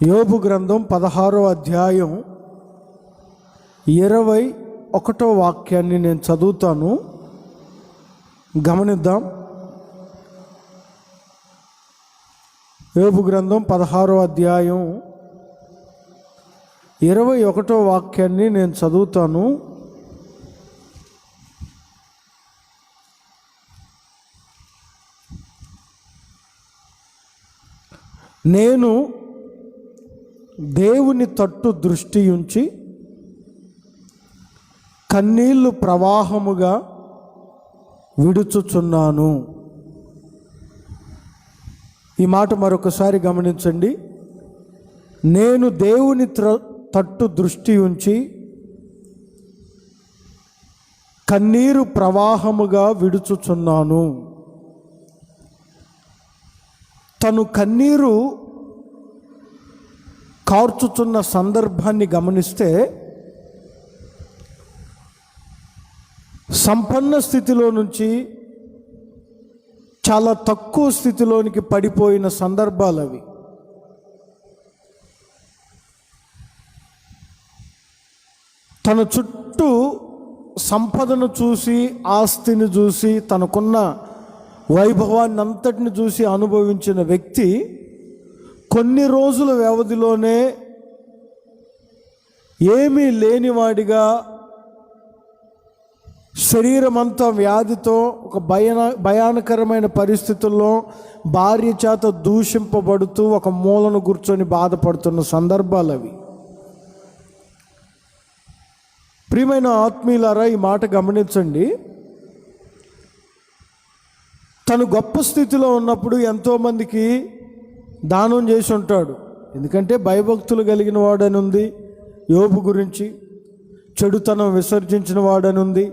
యోబు గ్రంథం 16వ అధ్యాయం 21వ వాక్యాన్ని నేను చదువుతాను, గమనిద్దాం. యోబు గ్రంథం 16వ అధ్యాయం 21వ వాక్యాన్ని నేను చదువుతాను. నేను దేవుని తట్టు దృష్టి ఉంచి కన్నీళ్లు ప్రవాహముగా విడుచుచున్నాను. ఈ మాట మరొకసారి గమనించండి. నేను దేవుని తట్టు దృష్టి ఉంచి కన్నీరు ప్రవాహముగా విడుచుచున్నాను. తను కన్నీరు కార్చుచున్న సందర్భాన్ని గమనిస్తే సంపన్న స్థితిలో నుంచి చాలా తక్కువ స్థితిలోనికి పడిపోయిన సందర్భాలు అవి. తన చుట్టూ సంపదను చూసి, ఆస్తిని చూసి, తనకున్న వైభవాన్ని అంతటిని చూసి అనుభవించిన వ్యక్తి కొన్ని రోజుల వ్యవధిలోనే ఏమీ లేనివాడిగా, శరీరం అంతా వ్యాధితో, ఒక భయానకరమైన పరిస్థితుల్లో భార్య చేత దూషింపబడుతూ ఒక మూలను కూర్చొని బాధపడుతున్న సందర్భాలు అవి. ప్రియమైన ఆత్మీయులారా, ఈ మాట గమనించండి. తను గొప్ప స్థితిలో ఉన్నప్పుడు ఎంతోమందికి దానం చేసి ఉంటాడు. ఎందుకంటే భయభక్తులు కలిగిన వాడని ఉంది యోబు గురించి. చెడుతనం విసర్జించిన వాడని ఉంది,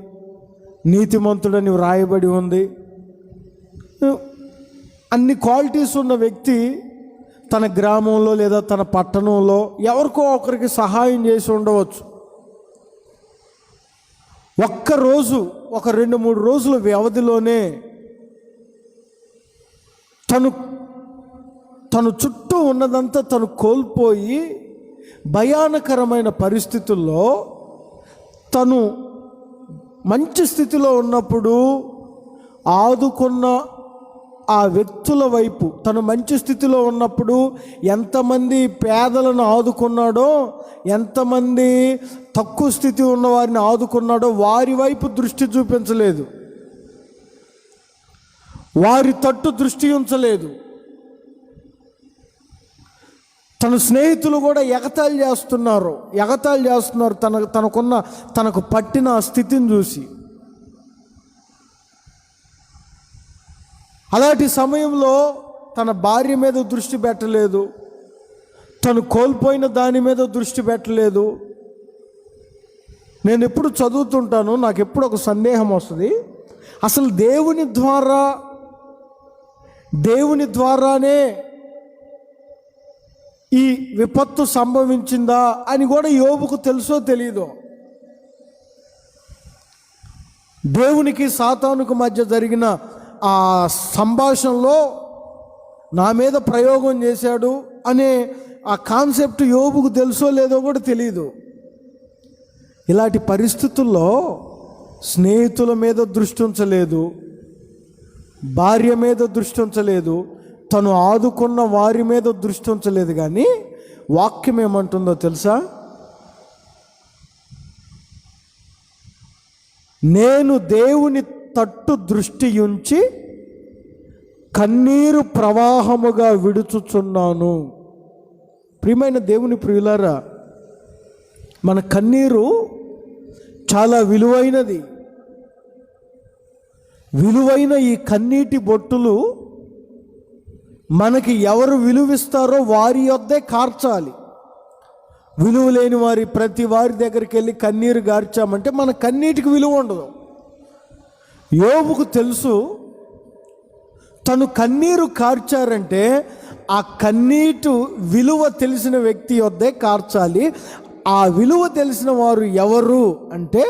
నీతిమంతుడని వ్రాయబడి ఉంది. అన్ని క్వాలిటీస్ ఉన్న వ్యక్తి తన గ్రామంలో లేదా తన పట్టణంలో ఎవరికో ఒకరికి సహాయం చేసి ఉండవచ్చు. ఒక్కరోజు, ఒక 2-3 రోజుల వ్యవధిలోనే తను చుట్టూ ఉన్నదంతా తను కోల్పోయి భయానకరమైన పరిస్థితుల్లో, తను మంచి స్థితిలో ఉన్నప్పుడు ఆదుకున్న ఆ వ్యక్తుల వైపు, తను మంచి స్థితిలో ఉన్నప్పుడు ఎంతమంది పేదలను ఆదుకున్నాడో, ఎంతమంది తక్కువ స్థితి ఉన్న వారిని ఆదుకున్నాడో వారి వైపు దృష్టి చూపించలేదు, వారి తట్టు దృష్టి ఉంచలేదు. తన స్నేహితులు కూడా ఎగతాళి చేస్తున్నారు. తనకు పట్టిన ఆ స్థితిని చూసి. అలాంటి సమయంలో తన భార్య మీద దృష్టి పెట్టలేదు, తను కోల్పోయిన దాని మీద దృష్టి పెట్టలేదు. నేను ఎప్పుడు చదువుతుంటాను, నాకు ఎప్పుడు ఒక సందేహం వస్తుంది. అసలు దేవుని ద్వారానే ఈ విపత్తు సంభవించిందా అని కూడా యోబుకు తెలుసో తెలియదో. దేవునికి సాతానుకు మధ్య జరిగిన ఆ సంభాషణలో నా మీద ప్రయోగం చేశాడు అనే ఆ కాన్సెప్ట్ యోబుకు తెలుసో లేదో కూడా తెలియదు. ఇలాంటి పరిస్థితుల్లో స్నేహితుల మీద దృష్టి ఉంచలేదు, భార్య మీద దృష్టి ఉంచలేదు, తను ఆదుకున్న వారి మీద దృష్టి ఉంచలేదు. కానీ వాక్యం ఏమంటుందో తెలుసా? నేను దేవుని తట్టు దృష్టి ఉంచి కన్నీరు ప్రవాహముగా విడుచుచున్నాను. ప్రియమైన దేవుని ప్రియులారా, మన కన్నీరు చాలా విలువైనది. విలువైన ఈ కన్నీటి బొట్టులు మనకి ఎవరు విలువిస్తారో వారి యొద్దే కార్చాలి. విలువ లేని ప్రతి వారి దగ్గరికి వెళ్ళి కన్నీరు గార్చామంటే మన కన్నీటికి విలువ ఉండదు. యోబుకు తెలుసు, తను కన్నీరు కార్చారంటే ఆ కన్నీటి విలువ తెలిసిన వ్యక్తి యొద్దే కార్చాలి. ఆ విలువ తెలిసిన వారు ఎవరు అంటే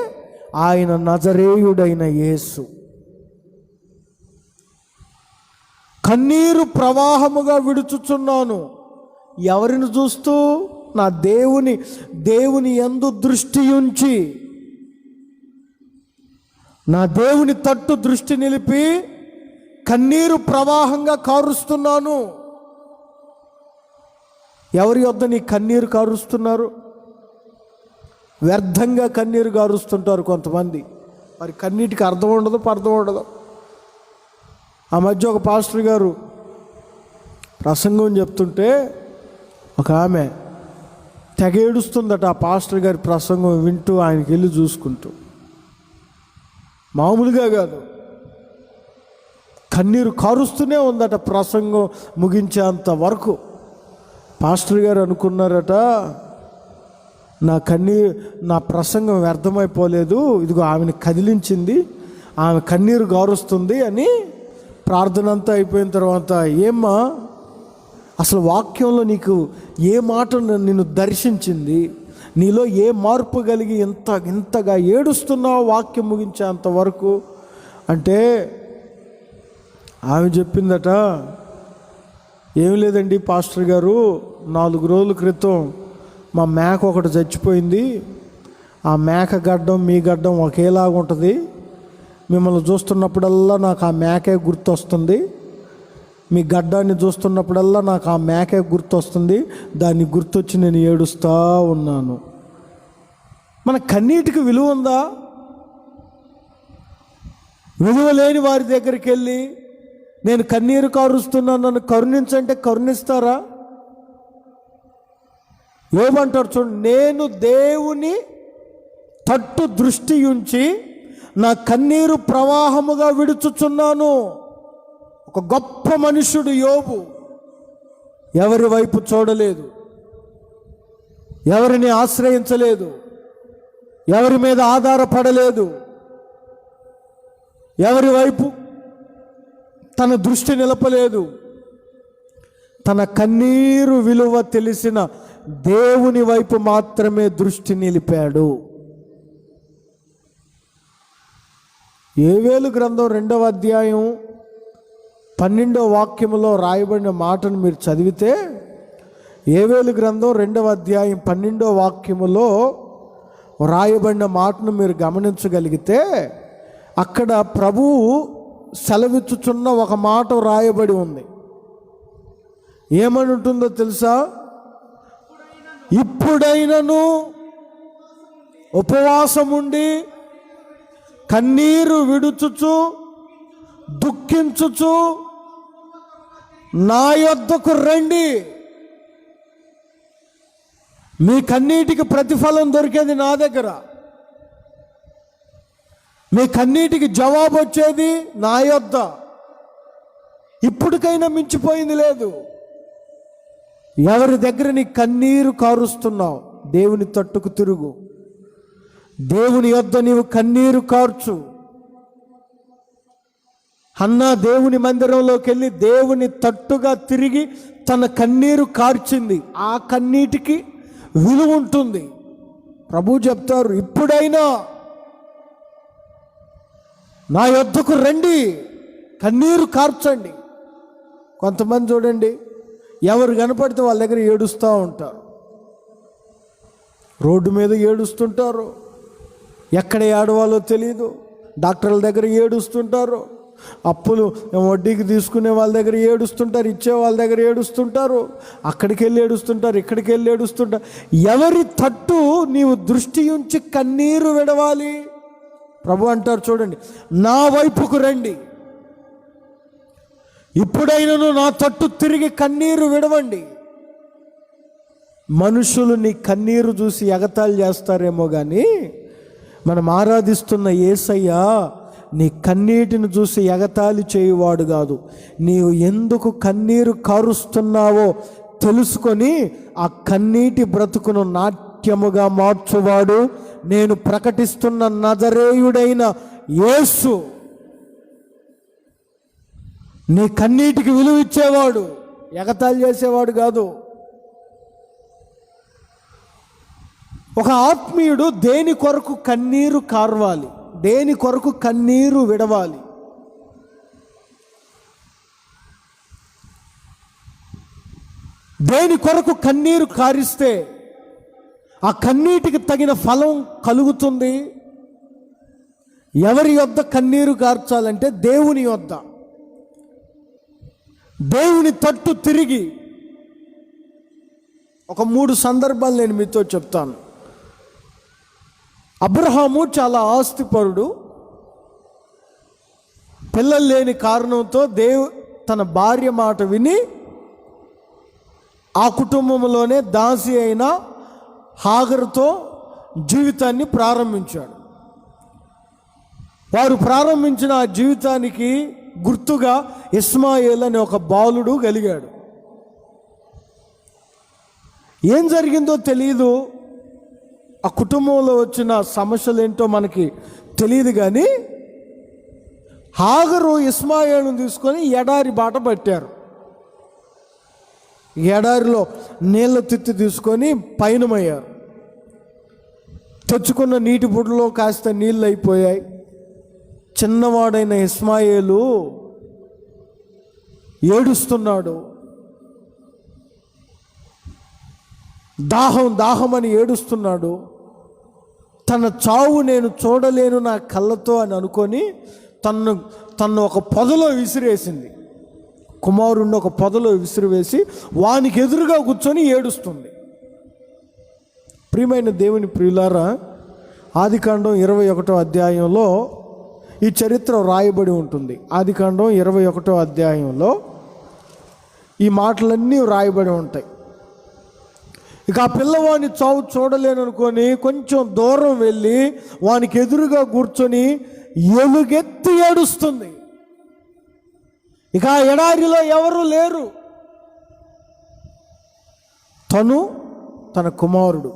ఆయన నజరేయుడైన యేసు. కన్నీరు ప్రవాహముగా విడుచుచున్నాను. ఎవరిని చూస్తూ? నా దేవుని యందు దృష్టి ఉంచి, నా దేవుని తట్టు దృష్టి నిలిపి కన్నీరు ప్రవాహంగా కారుస్తున్నాను. ఎవరి యొద్ద నీ కన్నీరు కారుస్తున్నారు? వ్యర్థంగా కన్నీరు కారుస్తుంటారు కొంతమంది. మరి కన్నీటికి అర్థం ఉండదు, పర్థం ఉండదు. ఆ మధ్య ఒక పాస్టర్ గారు ప్రసంగం చెప్తుంటే ఒక ఆమె తెగ ఏడుస్తుందట. ఆ పాస్టర్ గారి ప్రసంగం వింటూ ఆయనకి వెళ్ళి చూసుకుంటూ, మామూలుగా కాదు, కన్నీరు కారుస్తూనే ఉందట ప్రసంగం ముగించేంత వరకు. పాస్టర్ గారు అనుకున్నారట, నా ప్రసంగం వ్యర్థమైపోలేదు, ఇదిగో ఆమెను కదిలించింది, ఆమె కన్నీరు గారుస్తుంది అని. ప్రార్థన అంతా అయిపోయిన తర్వాత, ఏమ్మా అసలు వాక్యంలో నీకు ఏ మాట నిన్ను దర్శించింది, నీలో ఏ మార్పు కలిగి ఇంతగా ఏడుస్తున్నావు వాక్యం ముగించేంత వరకు అంటే ఆమె చెప్పిందట, ఏం లేదండి పాస్టర్ గారు, 4 రోజుల క్రితం మా మేక ఒకటి చచ్చిపోయింది. ఆ మేక గడ్డం మీ గడ్డం ఒకేలాగా ఉంటుంది. మిమ్మల్ని చూస్తున్నప్పుడల్లా నాకు ఆ మేకే గుర్తొస్తుంది. మీ గడ్డాన్ని చూస్తున్నప్పుడల్లా నాకు ఆ మేకే గుర్తొస్తుంది. దాన్ని గుర్తొచ్చి నేను ఏడుస్తూ ఉన్నాను. మన కన్నీటికి విలువ ఉందా? విలువ లేని వారి దగ్గరికి వెళ్ళి నేను కన్నీరు కారుస్తున్నాను, నన్ను కరుణించంటే కరుణిస్తారా? ఏమంటారు చూడండి, నేను దేవుని తట్టు దృష్టి ఉంచి నా కన్నీరు ప్రవాహముగా విడుచుచున్నాను. ఒక గొప్ప మనుషుడు యోబు ఎవరి వైపు చూడలేదు, ఎవరిని ఆశ్రయించలేదు, ఎవరి మీద ఆధారపడలేదు, ఎవరి వైపు తన దృష్టి నిలపలేదు. తన కన్నీరు విలువ తెలిసిన దేవుని వైపు మాత్రమే దృష్టి నిలిపాడు. యోవేలు గ్రంథం 2వ అధ్యాయం 12వ వాక్యములో రాయబడిన మాటను మీరు చదివితే, యోవేలు గ్రంథం 2వ అధ్యాయం 12వ వాక్యములో రాయబడిన మాటను మీరు గమనించగలిగితే, అక్కడ ప్రభువు సెలవిచ్చుచున్న ఒక మాట రాయబడి ఉంది. ఏమని ఉంటుందో తెలుసా? ఇప్పుడైనను ఉపవాసముండి కన్నీరు విడుచుచు దుఃఖించుచు నా యొద్దకు రండి. మీ కన్నీటికి ప్రతిఫలం దొరికేది నా దగ్గర, మీ కన్నీటికి జవాబు వచ్చేది నా యొద్ద. ఇప్పటికైనా మించిపోయింది లేదు. ఎవరి దగ్గర నీ కన్నీరు కారుస్తున్నావు, దేవుని తట్టుకు తిరుగు. దేవుని యొద్ద నీవు కన్నీరు కార్చు. హన్నా దేవుని మందిరంలోకి వెళ్ళి దేవుని తట్టుగా తిరిగి తన కన్నీరు కార్చింది. ఆ కన్నీటికి విలువ ఉంటుంది. ప్రభు చెప్తారు, ఇప్పుడైనా నా యొద్దకు రండి, కన్నీరు కార్చండి. కొంతమంది చూడండి, ఎవరు కనపడితే వాళ్ళ దగ్గర ఏడుస్తూ ఉంటారు. రోడ్డు మీద ఏడుస్తుంటారు, ఎక్కడ ఏడవాలో తెలియదు. డాక్టర్ల దగ్గర ఏడుస్తుంటారు, అప్పులు వడ్డీకి తీసుకునే వాళ్ళ దగ్గర ఏడుస్తుంటారు, ఇచ్చే వాళ్ళ దగ్గర ఏడుస్తుంటారు, అక్కడికి వెళ్ళి ఏడుస్తుంటారు, ఇక్కడికి వెళ్ళి ఏడుస్తుంటారు. ఎవరి తట్టు నీవు దృష్టి ఉంచి కన్నీరు విడవాలి? ప్రభు అంటారు చూడండి, నా వైపుకు రండి, ఇప్పుడైనను నా తట్టు తిరిగి కన్నీరు విడవండి. మనుషులు నీ కన్నీరు చూసి ఎగతాళి చేస్తారేమో కానీ మనం ఆరాధిస్తున్న యేసయ్య నీ కన్నీటిని చూసి ఎగతాళి చేయువాడు కాదు. నీవు ఎందుకు కన్నీరు కారుస్తున్నావో తెలుసుకొని ఆ కన్నీటి బ్రతుకును నాట్యముగా మార్చువాడు నేను ప్రకటిస్తున్న నజరేయుడైన యేసు. నీ కన్నీటికి విలువ ఇచ్చేవాడు, ఎగతాళి చేసేవాడు కాదు. ఒక ఆత్మీయుడు దేని కొరకు కన్నీరు కార్వాలి, దేని కొరకు కన్నీరు విడవాలి? దేని కొరకు కన్నీరు కారిస్తే ఆ కన్నీటికి తగిన ఫలం కలుగుతుంది. ఎవరి యొద్ద కన్నీరు కార్చాలంటే దేవుని యొద్ద. దేవుని తట్టు తిరిగి ఒక 3 సందర్భాలు నేను మీతో చెప్తాను. అబ్రహాము చాలా ఆస్తిపరుడు. పిల్లలు లేని కారణంతో తన భార్య మాట విని ఆ కుటుంబంలోనే దాసి అయిన హాగరుతో జీవితాన్ని ప్రారంభించాడు. వారు ప్రారంభించిన ఆ జీవితానికి గుర్తుగా ఇస్మాయేల్ అనే ఒక బాలుడు కలిగాడు. ఏం జరిగిందో తెలియదు, ఆ కుటుంబంలో వచ్చిన సమస్యలు ఏంటో మనకి తెలియదు. కానీ హాగరు ఇస్మాయేలును తీసుకొని ఎడారి బాట పట్టారు. ఎడారిలో నీళ్ళ తిత్తి తీసుకొని పయనమయ్యారు. తెచ్చుకున్న నీటి బుడ్డలో కాస్త నీళ్ళు అయిపోయాయి. చిన్నవాడైన ఇస్మాయేలు ఏడుస్తున్నాడు. దాహం అని ఏడుస్తున్నాడు. తన చావు నేను చూడలేను నా కళ్ళతో అని అనుకొని తను ఒక పొదలో విసిరేసింది. కుమారుణ్ణి ఒక పొదలో విసిరివేసి వానికి ఎదురుగా కూర్చొని ఏడుస్తుంది. ప్రియమైన దేవుని ప్రియులారా, ఆదికాండం 21వ అధ్యాయంలో ఈ చరిత్ర రాయబడి ఉంటుంది. ఆదికాండం 21వ అధ్యాయంలో ఈ మాటలన్నీ రాయబడి ఉంటాయి. ఇక ఆ పిల్లవాడిని చావు చూడలేననుకొని కొంచెం దూరం వెళ్ళి వానికి ఎదురుగా కూర్చొని ఎలుగెత్తి ఏడుస్తుంది. ఇక ఆ ఎడారిలో ఎవరు లేరు, తన కుమారుడు.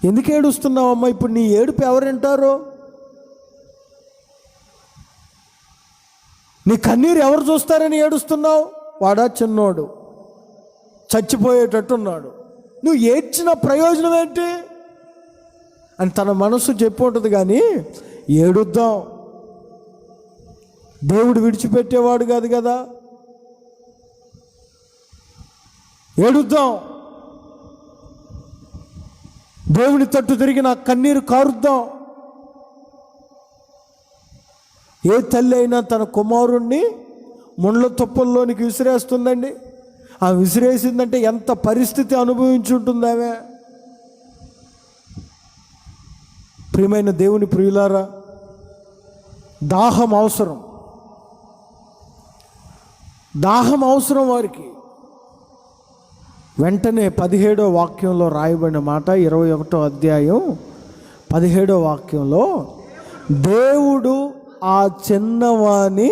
ఎందుకు ఏడుస్తున్నావమ్మా? ఇప్పుడు నీ ఏడుపు ఎవరింటారో? నీ కన్నీరు ఎవరు చూస్తారని ఏడుస్తున్నావు? వాడా చిన్నోడు, చచ్చిపోయేటట్టున్నాడు. నువ్వు ఏడ్చిన ప్రయోజనం ఏంటి అని తన మనసు చెప్పి ఉంటుంది. కానీ ఏడుద్దాం, దేవుడు విడిచిపెట్టేవాడు కాదు కదా. ఏడుద్దాం, దేవుని తట్టు తిరిగి నా కన్నీరు కారుద్దాం. ఏ తల్లి అయినా తన కుమారుణ్ణి ముండ్ల తుప్పల్లోనికి విసిరేస్తుందండి. ఆ విసిరేసిందంటే ఎంత పరిస్థితి అనుభవించుంటుంది ఆమె. ప్రియమైన దేవుని ప్రియులారా, దాహం అవసరం వారికి. వెంటనే 17వ వాక్యంలో రాయబడిన మాట, 21వ అధ్యాయం 17వ వాక్యంలో, దేవుడు ఆ చిన్నవాని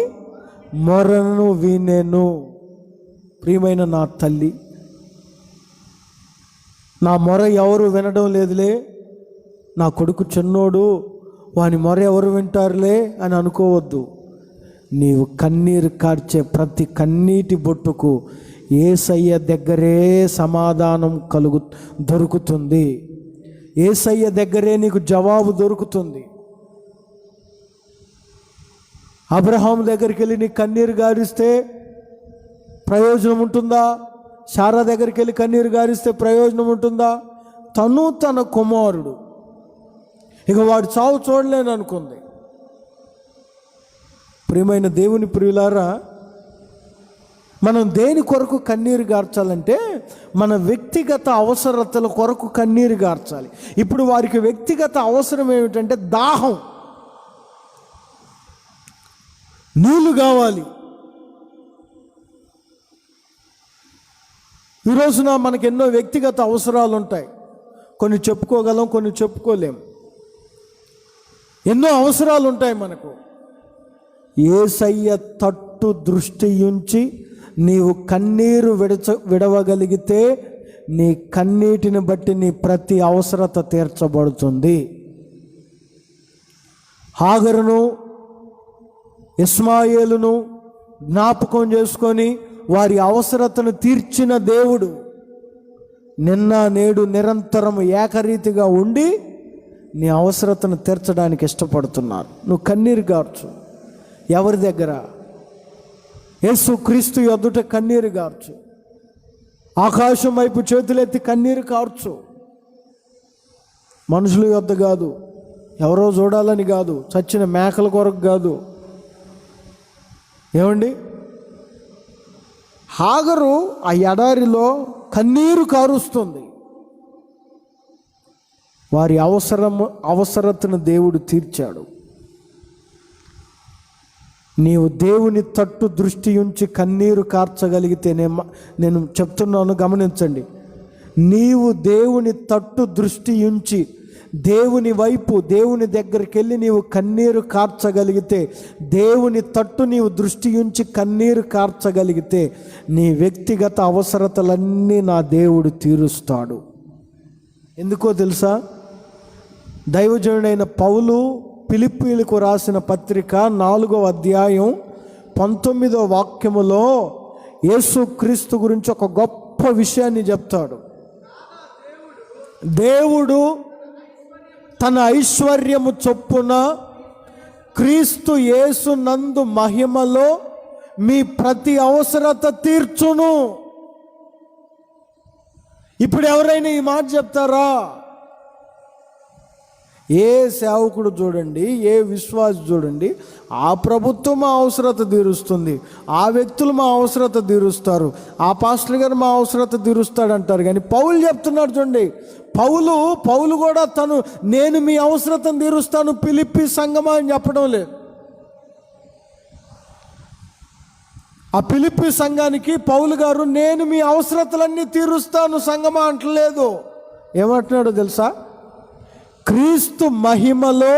మొరను వినెను. ప్రియమైన నా తల్లి, నా మొర ఎవరు వినడం లేదులే, నా కొడుకు చిన్నోడు, వాని మొర ఎవరు వింటారులే అని అనుకోవద్దు. నీవు కన్నీరు కార్చే ప్రతి కన్నీటి బొట్టుకు యేసయ్య దగ్గరే సమాధానం దొరుకుతుంది. యేసయ్య దగ్గరే నీకు జవాబు దొరుకుతుంది. అబ్రహాం దగ్గరికి వెళ్ళి నీ కన్నీరు గారిస్తే ప్రయోజనం ఉంటుందా? శారా దగ్గరికి వెళ్ళి కన్నీరు గారిస్తే ప్రయోజనం ఉంటుందా? తన కుమారుడు, ఇక వాడు చావు చూడలేను అనుకుంది. ప్రియమైన దేవుని ప్రియులారా, మనం దేని కొరకు కన్నీరు గార్చాలంటే మన వ్యక్తిగత అవసరతల కొరకు కన్నీరు గార్చాలి. ఇప్పుడు వారికి వ్యక్తిగత అవసరం ఏమిటంటే దాహం, నీళ్లు కావాలి. ఈ రోజున మనకు ఎన్నో వ్యక్తిగత అవసరాలు ఉంటాయి. కొన్ని చెప్పుకోగలం, కొన్ని చెప్పుకోలేం. ఎన్నో అవసరాలు ఉంటాయి మనకు. యేసయ్య తట్టు దృష్టి ఉంచి నీవు కన్నీరు విడవగలిగితే నీ కన్నీటిని బట్టి నీ ప్రతి అవసరత తీర్చబడుతుంది. హాగరును ఇస్మాయేలును జ్ఞాపకం చేసుకొని వారి అవసరతను తీర్చిన దేవుడు నిన్న నేడు నిరంతరం ఏకరీతిగా ఉండి నీ అవసరతను తీర్చడానికి ఇష్టపడుతున్నారు. నువ్వు కన్నీరు గార్చు. ఎవరి దగ్గర? యేసు క్రీస్తు యొద్దుట కన్నీరు గార్చు. ఆకాశం వైపు చేతులెత్తి కన్నీరు కార్చు. మనుషుల యొద్ద కాదు, ఎవరో చూడాలని కాదు, చచ్చిన మేకల కొరకు కాదు. ఏమండి, హాగరు ఆ ఎడారిలో కన్నీరు కారుస్తుంది. వారి అవసరతను దేవుడు తీర్చాడు. నీవు దేవుని తట్టు దృష్టి ఉంచి కన్నీరు కార్చగలిగితే, నేను చెప్తున్నాను గమనించండి, నీవు దేవుని తట్టు దృష్టి ఉంచి దేవుని వైపు, దేవుని దగ్గరికి వెళ్ళి నీవు కన్నీరు కార్చగలిగితే, దేవుని తట్టు నీవు దృష్టి ఉంచి కన్నీరు కార్చగలిగితే, నీ వ్యక్తిగత అవసరతలన్నీ నా దేవుడు తీరుస్తాడు. ఎందుకో తెలుసా? దైవజనుడైన పౌలు ఫిలిప్పీయులకు రాసిన పత్రిక 4వ అధ్యాయం 19వ వాక్యములో యేసుక్రీస్తు గురించి ఒక గొప్ప విషయాన్ని చెప్తాడు. దేవుడు తన ఐశ్వర్యము చొప్పున క్రీస్తు యేసు నందు మహిమలో మీ ప్రతి అవసరత తీర్చును. ఇప్పుడు ఎవరైనా ఈ మాట చెప్తారా? ఏ సేవకుడు చూడండి, ఏ విశ్వాసి చూడండి, ఆ ప్రభుత్వం మా అవసరత తీరుస్తుంది, ఆ వ్యక్తులు మా అవసరత తీరుస్తారు, ఆ పాస్టర్ గారు మా అవసరత తీరుస్తాడు అంటారు. కానీ పౌలు చెప్తున్నాడు చూడండి, పౌలు కూడా నేను మీ అవసరతను తీరుస్తాను ఫిలిప్పీ సంఘమా అని చెప్పడం లేదు. ఆ ఫిలిప్పీ సంఘానికి పౌలు గారు నేను మీ అవసరతలన్నీ తీరుస్తాను సంఘమా అంటలేదు. ఏమంటున్నాడో తెలుసా? క్రీస్తు మహిమలో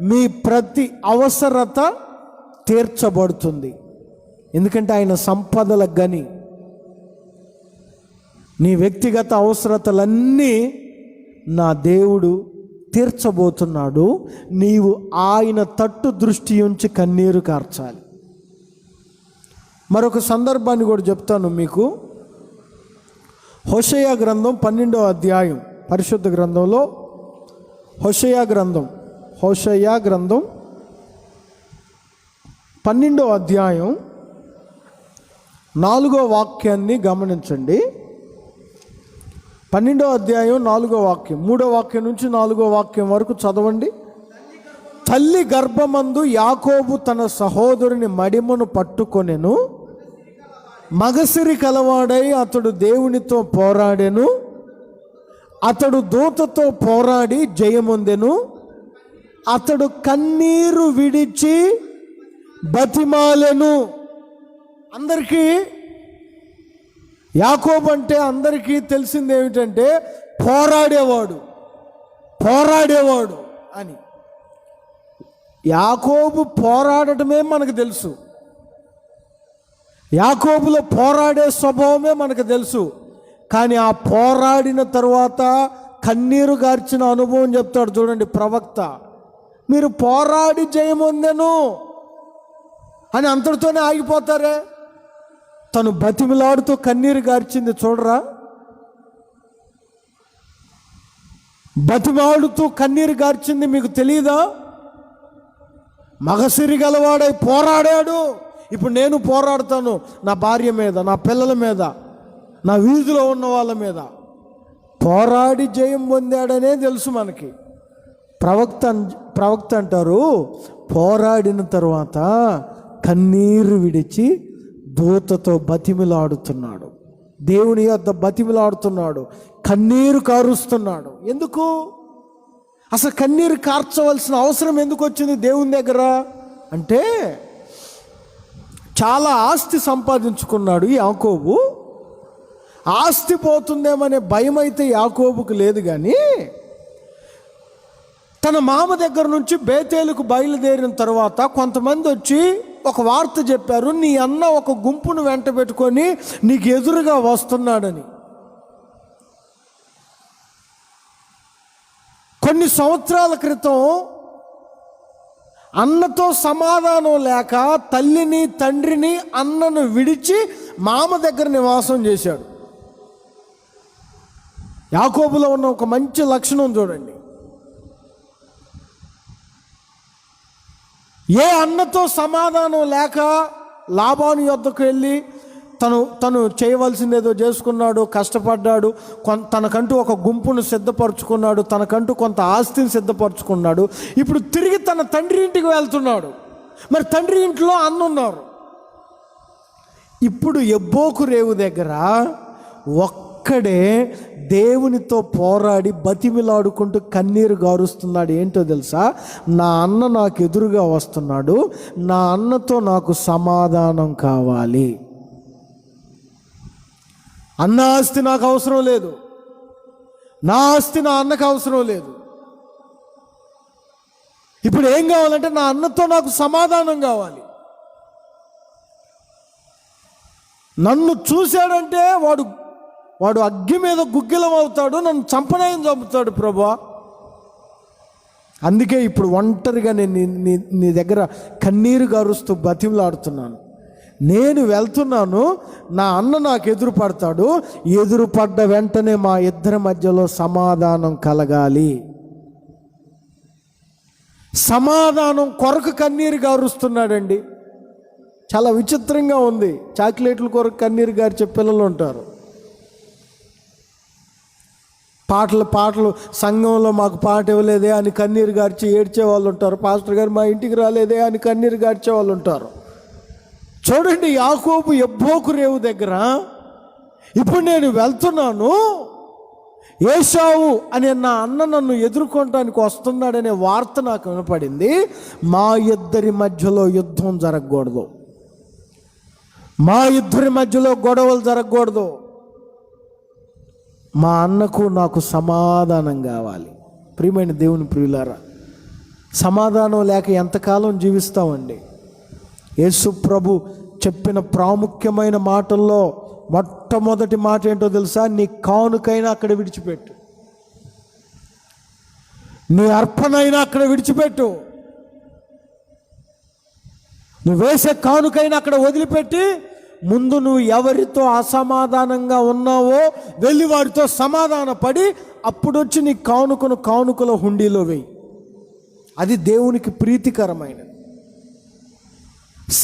మీ ప్రతి అవసరత తీర్చబడుతుంది. ఎందుకంటే ఆయన సంపదల గని. నీ వ్యక్తిగత అవసరతలన్నీ నా దేవుడు తీర్చబోతున్నాడు. నీవు ఆయన తట్టు దృష్టి ఉంచి కన్నీరు కార్చాలి. మరొక సందర్భాన్ని కూడా చెప్తాను మీకు. హోషేయ గ్రంథం 12వ అధ్యాయం, పరిశుద్ధ గ్రంథంలో హోషేయ గ్రంథం 12వ అధ్యాయం 4వ వాక్యాన్ని గమనించండి. 12వ అధ్యాయం 4వ వాక్యం, 3వ వాక్యం నుంచి 4వ వాక్యం వరకు చదవండి. తల్లి గర్భమందు యాకోబు తన సహోదరుని మడిమను పట్టుకొనెను, మగసిరి కలవాడై అతడు దేవునితో పోరాడెను, అతడు దూతతో పోరాడి జయమొందెను, అతడు కన్నీరు విడిచి బతిమాలెను. అందరికీ యాకోబు అంటే అందరికీ తెలిసింది ఏమిటంటే పోరాడేవాడు అని. యాకోబు పోరాడటమే మనకు తెలుసు, యాకోబులో పోరాడే స్వభావమే మనకు తెలుసు. కానీ ఆ పోరాడిన తర్వాత కన్నీరు గార్చిన అనుభవం చెప్తాడు చూడండి ప్రవక్త. మీరు పోరాడి జయమొందెను అని అంతటితోనే ఆగిపోతారే? తను బతిమిలాడుతూ కన్నీరు గార్చింది చూడరా? బతిమాడుతూ కన్నీరు గార్చింది మీకు తెలియదా? మగసిరి గలవాడై పోరాడాడు. ఇప్పుడు నేను పోరాడుతాను నా భార్య మీద, నా పిల్లల మీద, నా వీధిలో ఉన్న వాళ్ళ మీద. పోరాడి జయం పొందాడనే తెలుసు మనకి. ప్రవక్త అంటారు, పోరాడిన తర్వాత కన్నీరు విడిచి దూతతో బతిమిలాడుతున్నాడు, దేవుని యొద్ద బతిమిలాడుతున్నాడు, కన్నీరు కారుస్తున్నాడు. ఎందుకు? అసలు కన్నీరు కార్చవలసిన అవసరం ఎందుకు వచ్చింది దేవుని దగ్గర అంటే, చాలా ఆస్తి సంపాదించుకున్నాడు యాకోబు. ఆస్తి పోతుందేమనే భయం అయితే యాకోబుకు లేదు. కానీ తన మామ దగ్గర నుంచి బేతేలుకు బయలుదేరిన తర్వాత కొంతమంది వచ్చి ఒక వార్త చెప్పారు, నీ అన్న ఒక గుంపును వెంట పెట్టుకొని నీకు ఎదురుగా వస్తున్నాడని. కొన్ని సంవత్సరాల క్రితం అన్నతో సమాధానం లేక తల్లిని తండ్రిని అన్నను విడిచి మామ దగ్గర నివాసం చేశాడు. యాకోబులో ఉన్న ఒక మంచి లక్షణం చూడండి. ఏ అన్నతో సమాధానం లేక లాబాను యొద్దకు వెళ్ళి తను చేయవలసింది ఏదో చేసుకున్నాడు, కష్టపడ్డాడు, తనకంటూ ఒక గుంపును సిద్ధపరచుకున్నాడు, తనకంటూ కొంత ఆస్తిని సిద్ధపరచుకున్నాడు. ఇప్పుడు తిరిగి తన తండ్రి ఇంటికి వెళ్తున్నాడు. మరి తండ్రి ఇంట్లో అన్న ఉన్నారు. ఇప్పుడు ఎబ్బోకు రేవు దగ్గర ఒక్కడే దేవునితో పోరాడి బతిమిలాడుకుంటూ కన్నీరు గారుస్తున్నాడు. ఏంటో తెలుసా? నా అన్న నాకు ఎదురుగా వస్తున్నాడు, నా అన్నతో నాకు సమాధానం కావాలి. అన్న ఆస్తి నాకు అవసరం లేదు, నా ఆస్తి నా అన్నకు అవసరం లేదు. ఇప్పుడు ఏం కావాలంటే నా అన్నతో నాకు సమాధానం కావాలి. నన్ను చూశాడంటే వాడు అగ్గి మీద గుగ్గిలం అవుతాడు, నన్ను చంపనేయం చంపుతాడు ప్రభువా. అందుకే ఇప్పుడు ఒంటరిగా నేను నీ దగ్గర కన్నీరు గారుస్తూ బతిమలాడుతున్నాను. నేను వెళ్తున్నాను, నా అన్న నాకు ఎదురు పడతాడు, ఎదురు పడ్డ వెంటనే మా ఇద్దరి మధ్యలో సమాధానం కలగాలి. సమాధానం కొరకు కన్నీరు గారుస్తున్నాడండి. చాలా విచిత్రంగా ఉంది. చాక్లెట్ల కొరకు కన్నీరు గార్చే పిల్లలు ఉంటారు. పాటలు సంఘంలో మాకు పాట ఇవ్వలేదే అని కన్నీరు గార్చి ఏడ్చే వాళ్ళు ఉంటారు. పాస్టర్ గారు మా ఇంటికి రాలేదే అని కన్నీరు గార్చే వాళ్ళు ఉంటారు. చూడండి, యాకోబు ఎబ్బోకు రేవు దగ్గర ఇప్పుడు నేను వెళ్తున్నాను, ఏశావు అనే నా అన్న నన్ను ఎదుర్కొనడానికి వస్తున్నాడనే వార్త నాకు వినపడింది. మా ఇద్దరి మధ్యలో యుద్ధం జరగకూడదు, మా ఇద్దరి మధ్యలో గొడవలు జరగకూడదు. మా అన్నకు నాకు సమాధానం కావాలి. ప్రియమైన దేవుని ప్రియులారా, సమాధానం లేక ఎంతకాలం జీవిస్తామండి? యేసు ప్రభు చెప్పిన ప్రాముఖ్యమైన మాటల్లో మొట్టమొదటి మాట ఏంటో తెలుసా? నీ కానుకైనా అక్కడ విడిచిపెట్టు, నీ అర్పణైనా అక్కడ విడిచిపెట్టు, నువ్వు వేసే కానుకైనా అక్కడ వదిలిపెట్టి ముందు నువ్వు ఎవరితో అసమాధానంగా ఉన్నావో వెళ్ళి వాడితో సమాధాన పడి అప్పుడు వచ్చి నీ కానుకల హుండీలో వేయి. అది దేవునికి ప్రీతికరమైనది.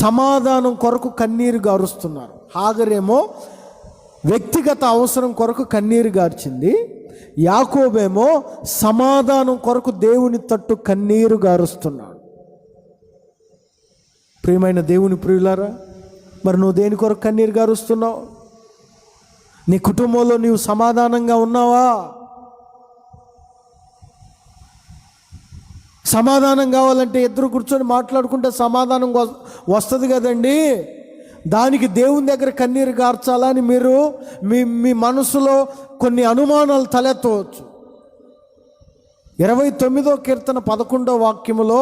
సమాధానం కొరకు కన్నీరు గారుస్తున్నారు. హాగరేమో వ్యక్తిగత అవసరం కొరకు కన్నీరు గార్చింది, యాకోబేమో సమాధానం కొరకు దేవుని తట్టు కన్నీరు గారుస్తున్నాడు. ప్రియమైన దేవుని ప్రియులారా, మరి నువ్వు దేని కొరకు కన్నీరు గారుస్తున్నావు? నీ కుటుంబంలో నీవు సమాధానంగా ఉన్నావా? సమాధానం కావాలంటే ఇద్దరు కూర్చొని మాట్లాడుకుంటే సమాధానం వస్తుంది కదండి. దానికి దేవుని దగ్గర కన్నీరు గార్చాలని మీరు మీ మనసులో కొన్ని అనుమానాలు తలెత్తవచ్చు. 29వ కీర్తన 11వ వాక్యములో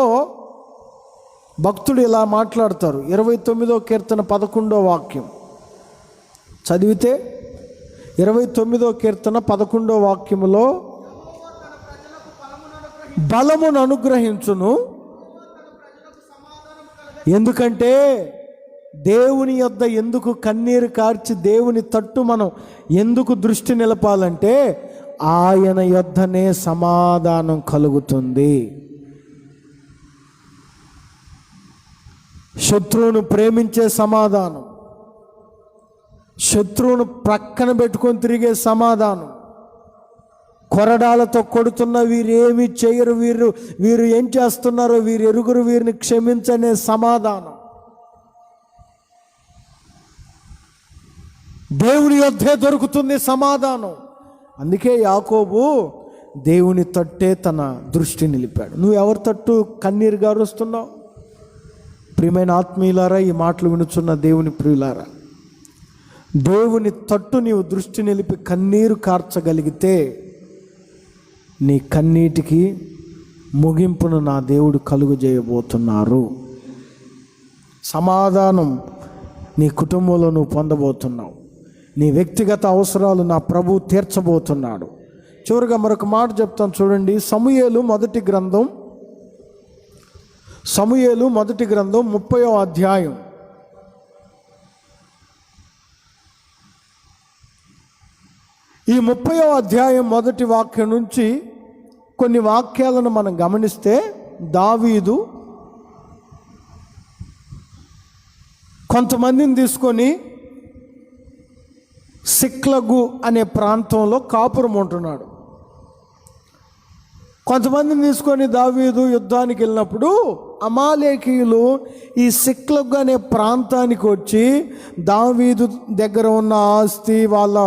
భక్తుడు ఇలా మాట్లాడతారు. 29వ కీర్తన 11వ వాక్యం చదివితే 29వ కీర్తన 11వ వాక్యములో బలమును అనుగ్రహించును, ఎందుకంటే దేవుని యొద్ద ఎందుకు కన్నీరు కార్చి దేవుని తట్టు మనం ఎందుకు దృష్టి నిలపాలంటే ఆయన యొద్దనే సమాధానం కలుగుతుంది. శత్రువును ప్రేమించే సమాధానం, శత్రువును ప్రక్కన పెట్టుకొని తిరిగే సమాధానం, కొరడాలతో కొడుతున్న వీరేమి చేయరు, వీరు ఏం చేస్తున్నారో వీరు ఎరుగురు, వీరిని క్షమించనే సమాధానం దేవుని యొద్దే దొరుకుతుంది సమాధానం. అందుకే యాకోబు దేవుని తట్టే తన దృష్టి నిలిపాడు. నువ్వు ఎవరి తట్టు కన్నీరు గారుస్తున్నావు? ప్రియమైన ఆత్మీయులారా, ఈ మాటలు వినుచున్న దేవుని ప్రియులారా, దేవుని తట్టు నీవు దృష్టి నిలిపి కన్నీరు కార్చగలిగితే నీ కన్నీటికి ముగింపును నా దేవుడు కలుగు చేయబోతున్నారు. సమాధానం నీ కుటుంబంలో నువ్వు పొందబోతున్నావు. నీ వ్యక్తిగత అవసరాలు నా ప్రభువు తీర్చబోతున్నాడు. చివరిగా మరొక మాట చెప్తాను చూడండి. సమూయేలు మొదటి గ్రంథం 30వ అధ్యాయం ఈ 30వ అధ్యాయం మొదటి వాక్యం నుంచి కొన్ని వాక్యాలను మనం గమనిస్తే, దావీదు కొంతమందిని తీసుకొని సిక్లగు అనే ప్రాంతంలో కాపురం ఉంటున్నాడు. కొంతమందిని తీసుకొని దావీదు యుద్ధానికి వెళ్ళినప్పుడు అమాలేకీయులు ఈ సిక్లగు అనే ప్రాంతానికి వచ్చి దావీదు దగ్గర ఉన్న ఆస్తి, వాళ్ళ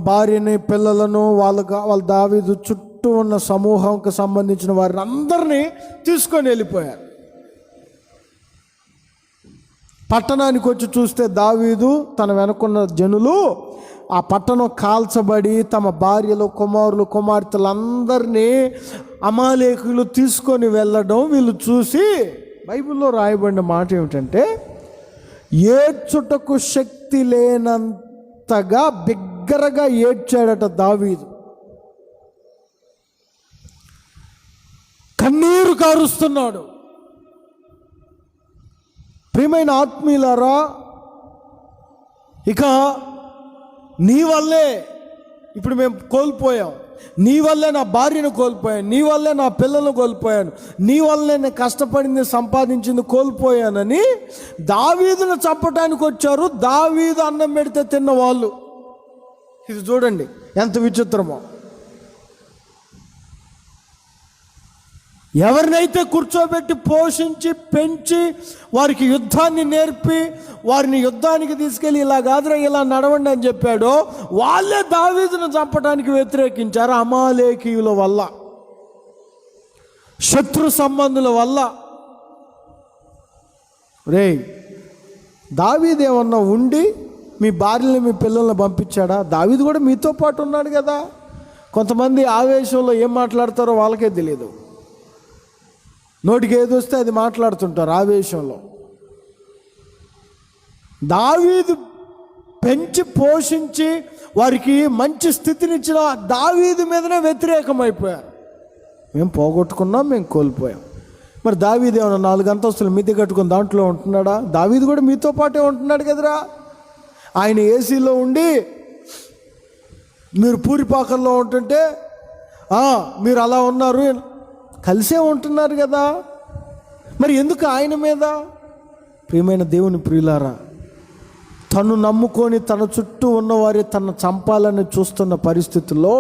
భార్యని, పిల్లలను, వాళ్ళ దావీదు చుట్టూ ఉన్న సమూహంకి సంబంధించిన వారిని అందరినీ తీసుకొని వెళ్ళిపోయారు. పట్టణానికి వచ్చి చూస్తే దావీదు తన వెనుకున్న జనులు ఆ పట్టణం కాల్చబడి తమ భార్యలు, కుమారులు, కుమార్తెలందరినీ అమాలేకులు తీసుకొని వెళ్ళడం వీళ్ళు చూసి, బైబిల్లో రాయబడిన మాట ఏమిటంటే, ఏడ్చుటకు శక్తి లేనంతగా బిగ్గరగా ఏడ్చాడట దావీదు. కన్నీరు కారుస్తున్నాడు. ప్రియమైన ఆత్మీయులారా, ఇక నీ వల్లే ఇప్పుడు మేము కోల్పోయాం, నీ వల్లే నా భార్యను కోల్పోయాను, నీ వల్లే నా పిల్లలను కోల్పోయాను, నీ వల్లే నేను కష్టపడింది సంపాదించింది కోల్పోయానని దావీదును చంపటానికి వచ్చారు. దావీదు అన్నం పెడితే తిన్న వాళ్ళు. ఇది చూడండి ఎంత విచిత్రమో. ఎవరినైతే కూర్చోబెట్టి పోషించి పెంచి వారికి యుద్ధాన్ని నేర్పి వారిని యుద్ధానికి తీసుకెళ్ళి ఇలా కాదురా ఇలా నడవండి అని చెప్పాడో వాళ్ళే దావీదును చంపడానికి వ్యతిరేకించారు. అమాలేకీయుల వల్ల, శత్రు సంబంధుల వల్ల. దావీదు ఏమన్నా ఉండి మీ భార్యలు మీ పిల్లల్ని పంపించాడా? దావీదు కూడా మీతో పాటు ఉన్నాడు కదా. కొంతమంది ఆవేశంలో ఏం మాట్లాడతారో వాళ్ళకే తెలియదు, నోటికి ఏది వస్తే అది మాట్లాడుతుంటారు ఆవేశంలో. దావీదు పెంచి పోషించి వారికి మంచి స్థితినిచ్చిన దావీదు మీదనే వ్యతిరేకమైపోయారు. మేము పోగొట్టుకున్నాం, మేము కోల్పోయాం. మరి దావీదు ఏమన్నా 4 అంతస్తులు మిద్దె కట్టుకుని దాంట్లో ఉంటున్నాడా? దావీదు కూడా మీతో పాటే ఉంటున్నాడు కదరా. ఆయన ఏసీలో ఉండి మీరు పూరిపాకల్లో ఉంటుంటే మీరు అలా ఉన్నారు, కలిసే ఉంటున్నారు కదా. మరి ఎందుకు ఆయన మీద? ప్రియమైన దేవుని ప్రియులారా, తను నమ్ముకొని తన చుట్టూ ఉన్నవారి తను చంపాలని చూస్తున్న పరిస్థితుల్లో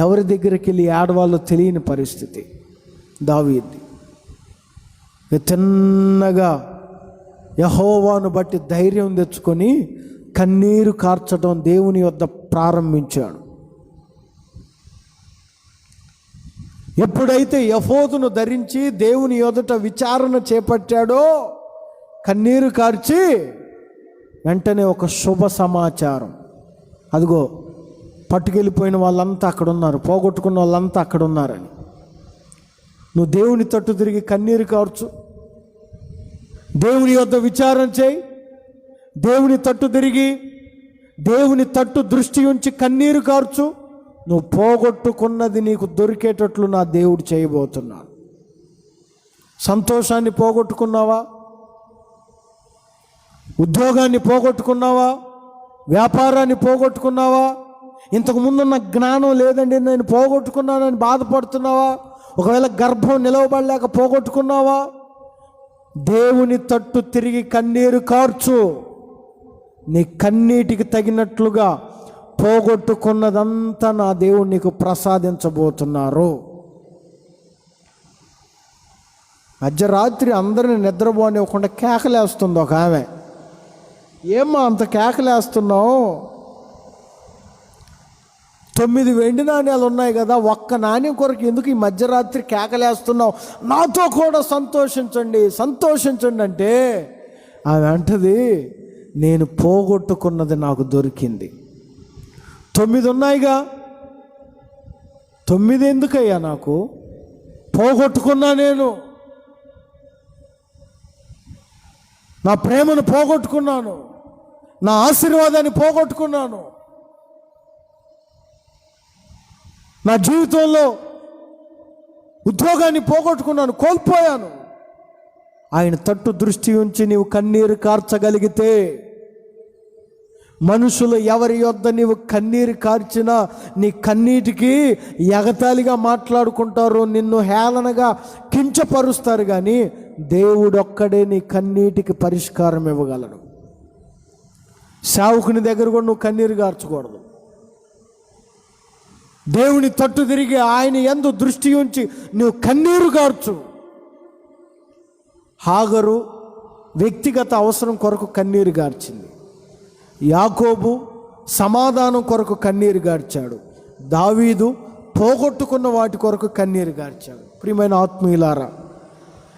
ఎవరి దగ్గరికి వెళ్ళి ఏడవాళ్ళో తెలియని పరిస్థితి దావీదు. తిన్నగా యెహోవాను బట్టి ధైర్యం తెచ్చుకొని కన్నీరు కార్చడం దేవుని వద్ద ప్రారంభించాడు. ఎప్పుడైతే ఎఫోదును ధరించి దేవుని ఎదుట విచారణ చేపట్టాడో కన్నీరు కార్చి వెంటనే ఒక శుభ సమాచారం, అదిగో పట్టుకెళ్ళిపోయిన వాళ్ళంతా అక్కడ ఉన్నారు, పోగొట్టుకున్న వాళ్ళంతా అక్కడ ఉన్నారని. నువ్వు దేవుని తట్టు తిరిగి కన్నీరు కార్చు, దేవుని యొద్ద విచారణ చేయి, దేవుని తట్టు తిరిగి దేవుని తట్టు దృష్టి ఉంచి కన్నీరు కార్చు. నువ్వు పోగొట్టుకున్నది నీకు దొరికేటట్లు నా దేవుడు చేయబోతున్నాడు. సంతోషాన్ని పోగొట్టుకున్నావా? ఉద్యోగాన్ని పోగొట్టుకున్నావా? వ్యాపారాన్ని పోగొట్టుకున్నావా? ఇంతకు ముందున్న జ్ఞానం లేదండి నేను పోగొట్టుకున్నానని బాధపడుతున్నావా? ఒకవేళ గర్భం నిలవబడలేక పోగొట్టుకున్నావా? దేవుని తట్టు తిరిగి కన్నీరు కార్చు. నీ కన్నీటికి తగినట్లుగా పోగొట్టుకున్నదంతా నా దేవుడు నీకు ప్రసాదించబోతున్నారు. మధ్యరాత్రి అందరిని నిద్రపోనివ్వకుండా కేకలేస్తుంది ఒక ఆమె. ఏమ్మా అంత కేకలేస్తున్నావు? 9 వెండి నాణ్యాలు ఉన్నాయి కదా, ఒక్క నాణ్యం కొరకు ఎందుకు ఈ మధ్యరాత్రి కేకలేస్తున్నావు? నాతో కూడా సంతోషించండి, సంతోషించండి అంటే ఆమె అంటది, నేను పోగొట్టుకున్నది నాకు దొరికింది. 9 ఉన్నాయిగా, 9 ఎందుకయ్యా నాకు? పోగొట్టుకున్నా నేను, నా ప్రేమను పోగొట్టుకున్నాను, నా ఆశీర్వాదాన్ని పోగొట్టుకున్నాను, నా జీవితంలో ఉద్యోగాన్ని పోగొట్టుకున్నాను, కోల్పోయాను. ఆయన తట్టు దృష్టి ఉంచి నీవు కన్నీరు కార్చగలిగితే, మనుషులు ఎవరి యొద్ద నీవు కన్నీరు కార్చినా నీ కన్నీటికి ఎగతాళిగా మాట్లాడుకుంటారు, నిన్ను హేళనగా కించపరుస్తారు. కానీ దేవుడొక్కడే నీ కన్నీటికి పరిష్కారం ఇవ్వగలడు. సేవకుని దగ్గర కూడా నువ్వు కన్నీరు గార్చకూడదు. దేవుని తట్టు తిరిగి ఆయన యందు దృష్టి ఉంచి నువ్వు కన్నీరు గార్చు. హాగరు వ్యక్తిగత అవసరం కొరకు కన్నీరు గార్చింది. యాకోబు సమాధానం కొరకు కన్నీరు గార్చాడు. దావీదు పోగొట్టుకున్న వాటి కొరకు కన్నీరు గార్చాడు. ప్రియమైన ఆత్మీయులారా,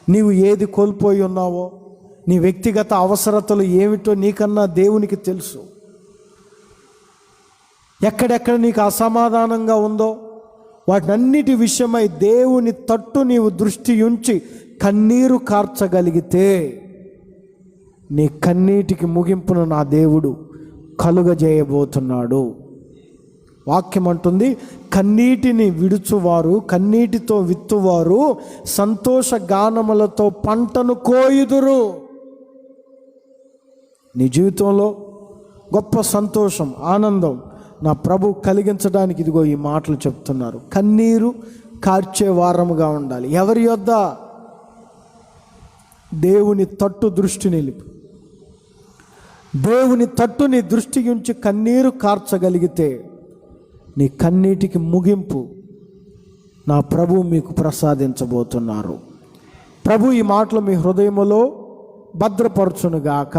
నీవు ఏది కోల్పోయి ఉన్నావో, నీ వ్యక్తిగత అవసరతలు ఏమిటో నీకన్నా దేవునికి తెలుసు. ఎక్కడెక్కడ నీకు అసమాధానంగా ఉందో వాటన్నిటి విషయమై దేవుని తట్టు నీవు దృష్టి ఉంచి కన్నీరు కార్చగలిగితే నీ కన్నీటికి ముగింపును నా దేవుడు కలుగజేయబోతున్నాడు. వాక్యం అంటుంది, కన్నీటిని విడుచువారు, కన్నీటితో విత్తువారు సంతోష గానములతో పంటను కోయుదురు. నీ జీవితంలో గొప్ప సంతోషం, ఆనందం నా ప్రభు కలిగించడానికి ఇదిగో ఈ మాటలు చెప్తున్నారు. కన్నీరు కార్చే వారముగా ఉండాలి. ఎవరి యొద్ద? దేవుని తట్టు దృష్టి నిలిపి, దేవుని తట్టు నీ దృష్టి ఉంచి కన్నీరు కార్చగలిగితే నీ కన్నీటికి ముగింపు నా ప్రభు మీకు ప్రసాదించబోతున్నారు. ప్రభు ఈ మాటలు మీ హృదయములో భద్రపరచునుగాక.